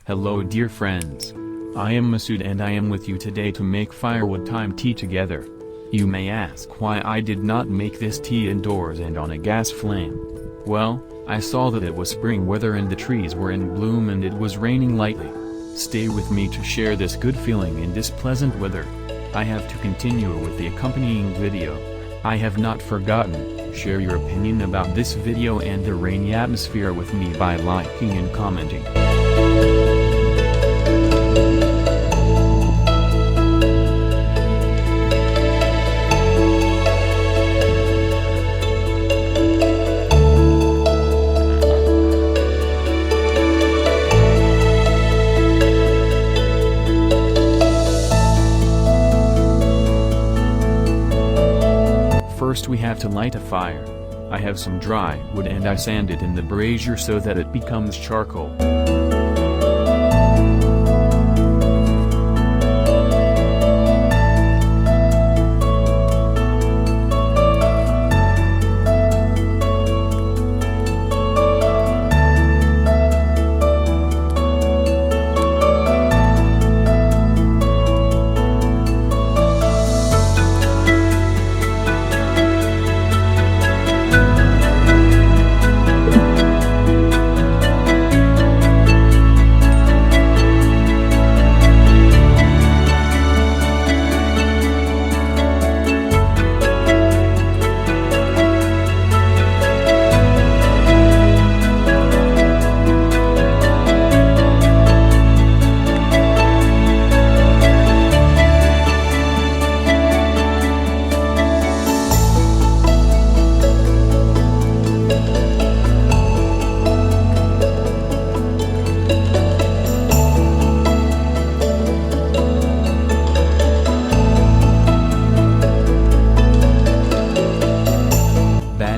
Hello dear friends. I am Massoud and I am with you today to make firewood thyme tea together. You may ask why I did not make this tea indoors and on a gas flame. Well, I saw that it was spring weather and the trees were in bloom and it was raining lightly. Stay with me to share this good feeling in this pleasant weather. I have to continue with the accompanying video. I have not forgotten, share your opinion about this video and the rainy atmosphere with me by liking and commenting. First we have to light a fire. I have some dry wood and I sand it in the brazier so that it becomes charcoal.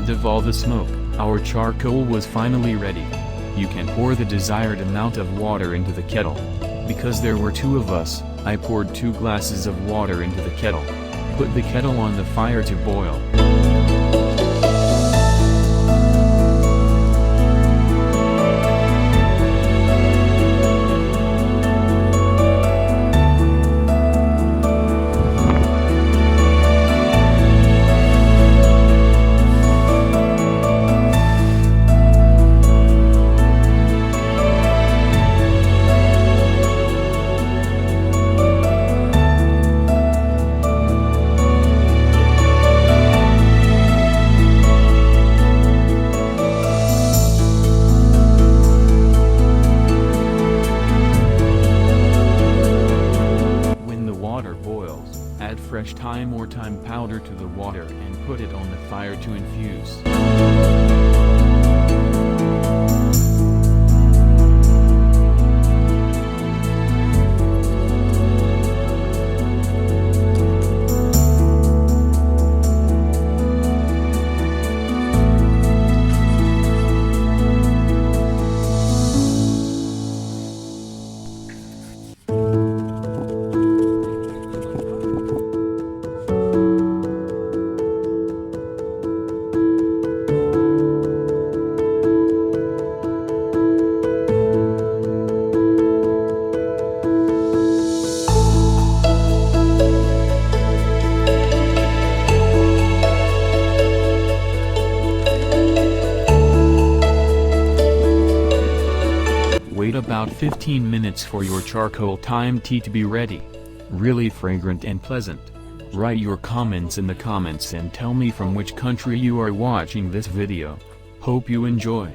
Of all the smoke, our charcoal was finally ready. You can pour the desired amount of water into the kettle. Because there were two of us, I poured 2 glasses of water into the kettle. Put the kettle on the fire to boil. Add fresh thyme or thyme powder to the water and put it on the fire to infuse. Wait about 15 minutes for your charcoal thyme tea to be ready. Really fragrant and pleasant. Write your comments in the comments and tell me from which country you are watching this video. Hope you enjoy.